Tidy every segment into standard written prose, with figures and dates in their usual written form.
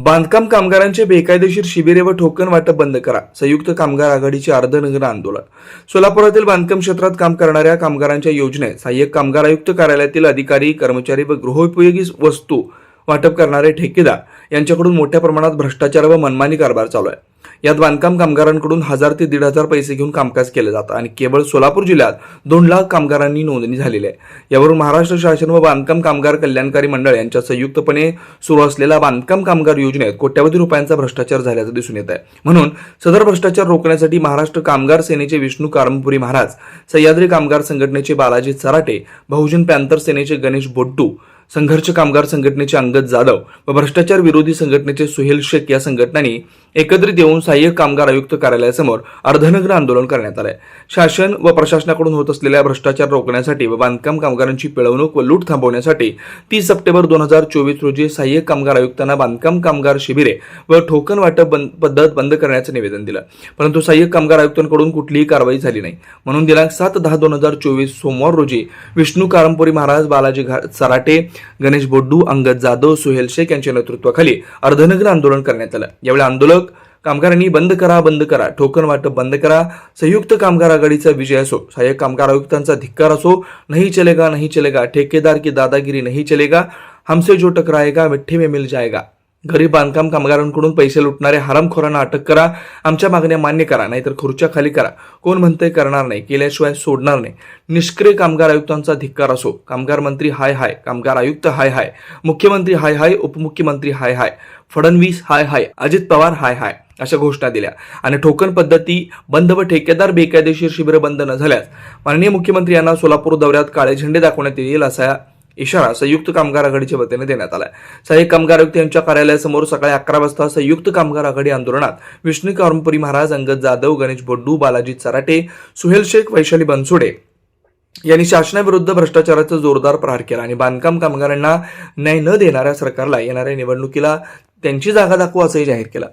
बांधकाम कामगारांचे बेकायदेशीर शिबिरे व टोकन वाटप बंद करा. संयुक्त कामगार आघाडीचे अर्धनग्न आंदोलन. सोलापुरातील बांधकाम क्षेत्रात काम करणाऱ्या कामगारांच्या योजनेत सहाय्यक कामगार आयुक्त कार्यालयातील अधिकारी, कर्मचारी व गृहोपयोगी वस्तू वाटप करणारे ठेकेदार यांच्याकडून मोठ्या प्रमाणात भ्रष्टाचार व मनमानी कारभार चालू आहे. यात बांधकाम कामगारांकडून 1000 ते 1500 पैसे घेऊन कामकाज केले जातं आणि केवळ सोलापूर जिल्ह्यात 2 लाख कामगारांनी नोंदणी झालेली आहे. यावरून महाराष्ट्र शासन व बांधकाम कामगार कल्याणकारी मंडळ यांच्या संयुक्तपणे सुरू असलेल्या बांधकाम कामगार योजनेत कोट्यवधी रुपयांचा भ्रष्टाचार झाल्याचं दिसून येत आहे. म्हणून सदर भ्रष्टाचार रोखण्यासाठी महाराष्ट्र कामगार सेनेचे विष्णू कारंपुरी महाराज, सह्याद्री कामगार संघटनेचे बालाजी चराटे, बहुजन पॅंथर सेनेचे गणेश बोड्डू, संघर्ष कामगार संघटनेचे अंगद जाधव व भ्रष्टाचार विरोधी संघटनेचे सुहेल शेख या संघटनांनी एकत्रित येऊन सहाय्यक कामगार आयुक्त कार्यालयासमोर अर्धनग्न आंदोलन करण्यात आले. शासन व प्रशासनाकडून होत असलेल्या भ्रष्टाचार रोखण्यासाठी व बांधकाम कामगारांची पिळवणूक व लूट थांबवण्यासाठी 30 सप्टेंबर 2024 रोजी सहाय्यक कामगार आयुक्तांना बांधकाम कामगार शिबिरे व टोकन वाटप पद्धत बंद करण्याचे निवेदन दिलं. परंतु सहाय्यक कामगार आयुक्तांकडून कुठलीही कारवाई झाली नाही. म्हणून दिनांक 7/10/2024 सोमवार रोजी विष्णू कारंपुरी महाराज, बालाजी चराटे, गणेश बोड्डू, अंगद जाधव, सुहेल शेख यांच्या नेतृत्वाखाली अर्धनग्न आंदोलन करण्यात आलं. यावेळी आंदोलक कामगारांनी बंद करा, टोकन वाटप बंद करा, संयुक्त कामगार आघाडीचा विजय असो, सहाय्यक कामगार आयुक्तांचा धिक्कार असो, नहीं चलेगा, ठेकेदार की दादागिरी नहीं चलेगा, हमसे जो टकराएगा मिठ्ठे में मिल जाएगा. गरीब बांधकाम कामगारांकडून पैसे लुटणारे हरामखोरांना अटक करा, आमच्या मागण्या मान्य करा, नाहीतर खुर्च्या खाली करा. कोण म्हणतंय करणार नाही, केल्याशिवाय सोडणार नाही. निष्क्रिय कामगार आयुक्तांचा धिक्कार असो. कामगार मंत्री हाय हाय, कामगार आयुक्त हाय हाय, मुख्यमंत्री हाय हाय, उपमुख्यमंत्री हाय हाय, फडणवीस हाय हाय, अजित पवार हाय हाय अशा घोषणा दिल्या. आणि टोकन पद्धती बंद व ठेकेदार बेकायदेशीर शिबिर बंद न झाल्यास माननीय मुख्यमंत्री यांना सोलापूर दौऱ्यात काळे झेंडे दाखवण्यात येईल असा इशारा संयुक्त कामगार आघाडीच्या वतीने देण्यात आलाय. सहाय्यक कामगार आयुक्त यांच्या कार्यालयासमोर सकाळी 11 वाजता संयुक्त कामगार आघाडी आंदोलनात विष्णू कारंपुरी महाराज, अंगद जाधव, गणेश बोड्डू, बालाजी चराटे, सुहेल शेख, वैशाली बनसोडे यांनी शासनाविरुद्ध भ्रष्टाचाराचा जोरदार प्रहार केला आणि बांधकाम कामगारांना न्याय न देणाऱ्या सरकारला येणाऱ्या निवडणुकीला त्यांची जागा दाखवा असंही जाहीर केलं.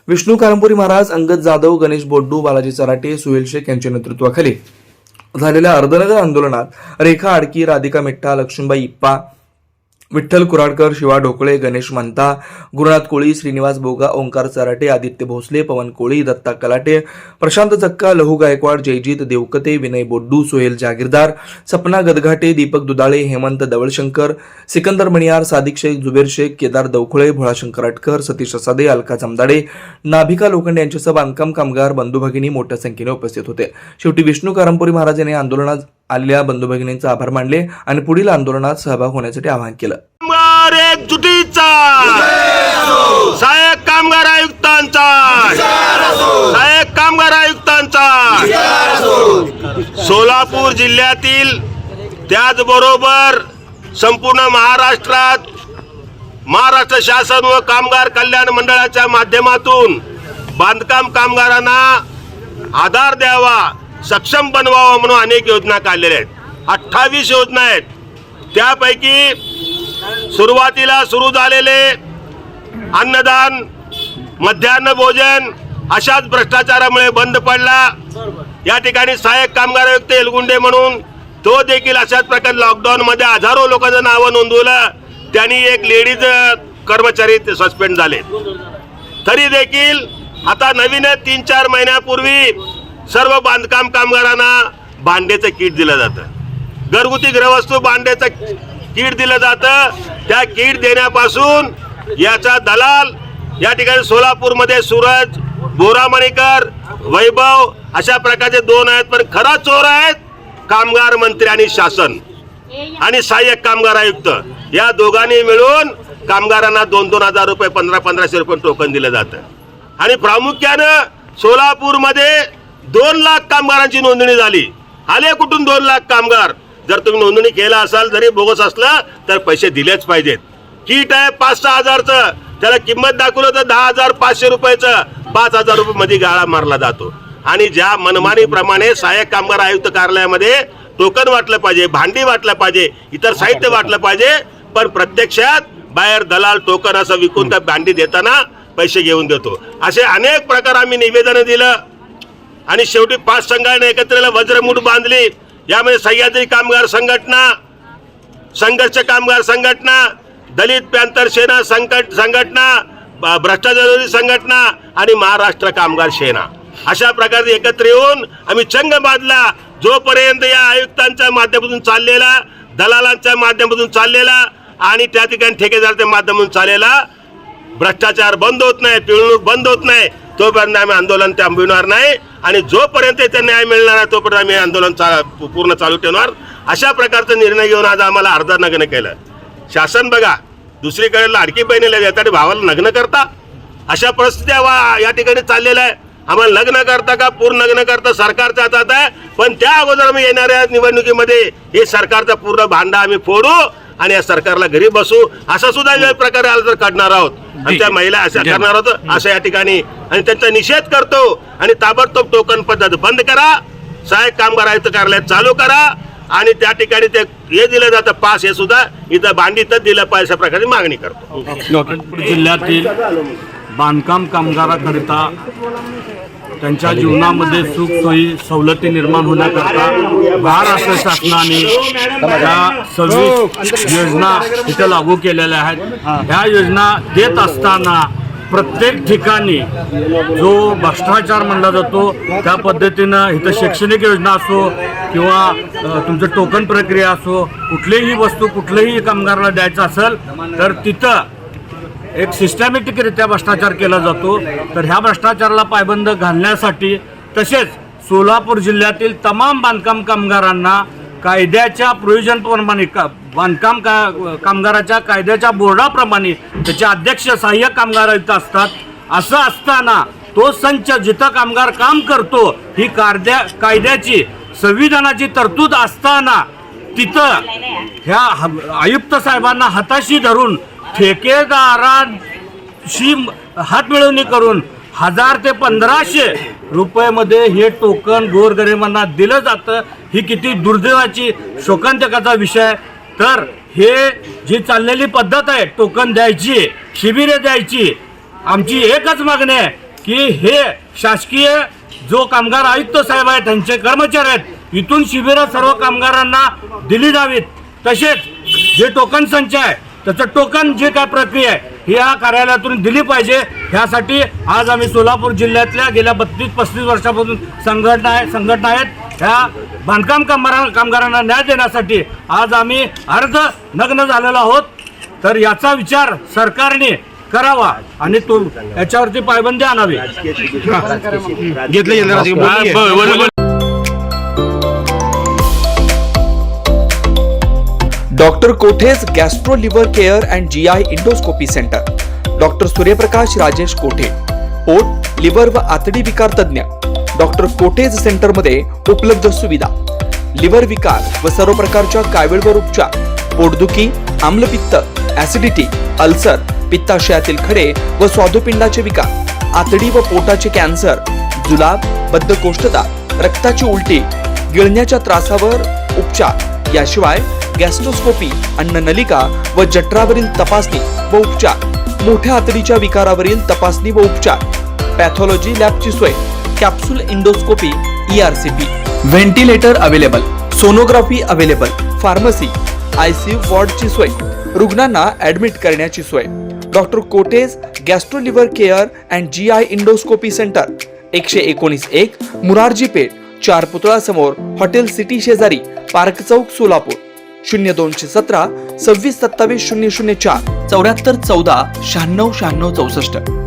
विष्णू कारंपुरी महाराज, अंगद जाधव, गणेश बोड्डू, बालाजी चराटे, सुहेल शेख यांच्या नेतृत्वाखाली झालेल्या अर्धनग्न आंदोलनात रेखा आडकी, राधिका मिठ्ठा, लक्ष्मीबाई इप्पा, विठ्ठल कुराडकर, शिवा ढोकळे, गणेश मंता, गुरुनाथ कोळी, श्रीनिवास बोगा, ओंकार चराटे, आदित्य भोसले, पवन कोळी, दत्ता कलाटे, प्रशांत चक्का, लहू गायकवाड, जयजीत देवकते, विनय बोड्डू, सोहेल जागीरदार, सपना गदघाटे, दीपक दुधाळे, हेमंत दवळशंकर, सिकंदर मणियार, सादिक शेख, जुबेर शेख, केदार दवखुळे, भोळाशंकर अटकर, सतीश असादे, अलका जमदाडे, नाभिका लोखंडे यांच्यासह बांधकाम कामगार बंधू भगिनी मोठ्या संख्येने उपस्थित होते. शेवटी विष्णू कारंपुरी महाराज यांनी आंदोलनात आलेल्या बंधू भगिनींचा आभार मानले आणि पुढील आंदोलनात सहभाग होण्यासाठी आवाहन केलं. कामगार एकजुटीचा, सहाय्यक कामगार आयुक्तांचा, सहाय्यक कामगार आयुक्तांचा, सोलापूर जिल्ह्यातील त्याचबरोबर संपूर्ण महाराष्ट्रात महाराष्ट्र शासन व कामगार कल्याण मंडळाच्या माध्यमातून बांधकाम कामगारांना आधार द्यावा, सक्षम बनवावा म्हणून अनेक योजना काढलेल्या आहेत. 28 योजना आहेत. त्यापैकी सुरुवातीला सुरू झालेले अन्नदान, मध्यान्ह भोजन अशाच भ्रष्टाचारामुळे बंद पडला. या ठिकाणी सहाय्यक कामगार आयुक्त एलगुंडे म्हणून तो देखील अशाच प्रकारे लॉकडाऊन मध्ये हजारो लोकांचं नावं नोंदवलं. त्यांनी एक लेडीज कर्मचारी सस्पेंड झाले. तरी देखील आता नवीन 3-4 महिन्यापूर्वी सर्व बांधकाम कामगारांना भांड्याचं किट दिलं जातं. घरगुती गृहवस्तू भांड्याचं किट दिलं जातं. त्या किट देण्यापासून याचा दलाल या ठिकाणी सोलापूरमध्ये सूरज बोरामणीकर, वैभव अशा प्रकारचे 2 आहेत. पण खरा चोर आहेत कामगार मंत्री आणि शासन आणि सहाय्यक कामगार आयुक्त. या दोघांनी मिळून कामगारांना 2-2 हजार रुपये, 1500 रुपये टोकन दिलं जातं. आणि प्रामुख्यानं सोलापूरमध्ये 2 लाख कामगारांची नोंदणी झाली. आले कुठून 2 लाख कामगार? जर तुम्ही नोंदणी केला असाल, जरी बोगस असलं तर पैसे दिलेच पाहिजेत. किट आहे 5-6 हजारचं, त्याला किंमत दाखवलं तर 10,500 रुपयाचं, 5,000 रुपये मध्ये गाळा मारला जातो. आणि ज्या मनमानीप्रमाणे सहाय्यक कामगार आयुक्त कार्यालयामध्ये टोकन वाटलं पाहिजे, भांडी वाटलं पाहिजे, इतर साहित्य वाटलं पाहिजे, पण प्रत्यक्षात बाहेर दलाल टोकन असं विकून त्या भांडी देताना पैसे घेऊन देतो. असे अनेक प्रकार आम्ही निवेदन दिलं. आणि शेवटी 5 संघाने एकत्र वज्रमूठ बांधली. यामध्ये सह्याद्री कामगार संघटना, संघर्ष कामगार संघटना, दलित पॅंथर सेना संघटना, भ्रष्टाचार विरोधी संघटना आणि महाराष्ट्र कामगार सेना अशा प्रकारे एकत्र येऊन आम्ही चंग बांधला. जोपर्यंत या आयुक्तांच्या माध्यमातून चाललेला, दलालांच्या माध्यमातून चाललेला आणि त्या ठिकाणी ठेकेदाराच्या माध्यमातून चाललेला भ्रष्टाचार बंद होत नाही, पिळवणूक बंद होत नाही, तोपर्यंत आम्ही आंदोलन थांबविणार नाही. आणि जोपर्यंत इथे न्याय मिळणार नाही तोपर्यंत आम्ही आंदोलन पूर्ण चालू ठेवणार. अशा प्रकारचा निर्णय घेऊन आज आम्हाला अर्धा नग्न केलं. शासन बघा, दुसरीकडे लाडकी बहिणीला देतात, भावाला लग्न करता, अशा परिस्थिती या ठिकाणी चाललेल्या आहे. आम्हाला लग्न करता का पूर्ण लग्न करता सरकारच्या हातात आहे. पण त्या अगोदर आम्ही येणाऱ्या निवडणुकीमध्ये हे सरकारचा पूर्ण भांडा आम्ही फोडू आणि या सरकारला घरी बसू, असा सुद्धा वेळ प्रकारे आला तर काढणार आहोत. आमच्या महिला अशा करणार आहोत असं या ठिकाणी, आणि त्यांचा निषेध करतो. आणि ताबडतोब टोकन पद्धत बंद करा, सहाय्यक कामगार आयुक्त कार्यालय चालू करा आणि त्या ठिकाणी ते हे दिलं जातं पास, हे सुद्धा इथं भांडीतच दिलं पाहिजे अशा प्रकारे मागणी करतो. जिल्ह्यातील बांधकाम कामगाराकरिता त्यांच्या जीवनामध्ये सुख सोयी सवलती निर्माण होण्याकरता महाराष्ट्र शासनाने या 26 योजना इथे लागू केलेल्या आहेत. ह्या योजना देत असताना प्रत्येक ठिकाणी जो भ्रष्टाचार म्हणला जातो त्या पद्धतीनं इथं शैक्षणिक योजना असो किंवा तुमचं टोकन प्रक्रिया असो, कुठलीही वस्तू कुठल्याही कामगाराला द्यायचं असेल तर तिथं एक सिस्टमॅटिकरित्या भ्रष्टाचार केला जातो. तर ह्या भ्रष्टाचाराला पायबंद घालण्यासाठी तसेच सोलापूर जिल्ह्यातील तमाम बांधकाम कामगारांना कायद्याच्या प्रोव्हिजनप्रमाणे बांधकाम कामगाराच्या कायद्याच्या बोर्डाप्रमाणे त्याचे अध्यक्ष सहाय्यक कामगार आयुक्त असतात. असं असताना तो संच जिथं कामगार काम करतो ही कायद्याची संविधानाची तरतूद असताना तिथं ह्या आयुक्त साहेबांना हाताशी धरून ठेकेदारांशी हातमिळवणी करून 1000 ते 1500 रुपयामध्ये हे टोकन गोरगरिबांना दिलं जातं. ही किती दुर्दैवाची शोकांतिकाचा विषय. तर हे जी चाललेली पद्धत आहे टोकन द्यायची, शिबिरे द्यायची, आमची एकच मागणी आहे की हे शासकीय जो कामगार आयुक्त साहेब आहेत त्यांचे कर्मचारी आहेत, इथून शिबिरं सर्व कामगारांना दिली जावीत. तसेच जे टोकन संच आहे त्याचं टोकन जे काय प्रक्रिया आहे ही या कार्यालयातून दिली पाहिजे. ह्यासाठी आज आम्ही सोलापूर जिल्ह्यातल्या गेल्या 32-35 वर्षापासून संघटना आहेत. ह्या बांधकाम कामगारांना न्याय देण्यासाठी आज आम्ही अर्ध नग्न झालेलो आहोत. तर याचा विचार सरकारने करावा आणि तो याच्यावरती पायबंदी आणावी. Doctor Kothe's gastro liver care and GI endoscopy centre. Doctor Suryaprakash Rajesh कोठे, पोट, लिव्हर व आतडी विकार तज्ञ. डॉक्टर कोठेज सेंटरमध्ये उपलब्ध सुविधा: लिव्हर विकार व सर्व प्रकारच्या कावीळवर उपचार, पोटदुखी, आम्लपित्त, ऍसिडिटी, अल्सर, पित्ताशयातील खडे व स्वादुपिंडाचे विकार, आतडी व पोटाचे कॅन्सर, जुलाब, बद्धकोष्ठता, रक्ताची उलटी, गिळण्याच्या त्रासावर उपचार. याशिवाय गॅस्ट्रोस्कोपी, अन्ननलिका व जठरावरील तपासणी व उपचार, मोठ्या आतडीच्या विकारावरील तपासणी व उपचार, पॅथॉलॉजी लॅबची सोय, capsule endoscopy, ERCP, ventilator available, sonography available, pharmacy, ICU वॉर्डची सोय, रुग्णांना ऍडमिट करण्याची सोय. डॉक्टर कोटेज gastro liver care and GI endoscopy centre, 119-1 Murarji Peth, 4 पुतळा समोर, हॉटेल सिटी शेजारी, पार्क चौक, सोलापूर. 0217 26 27 004 74 14 96 96 64.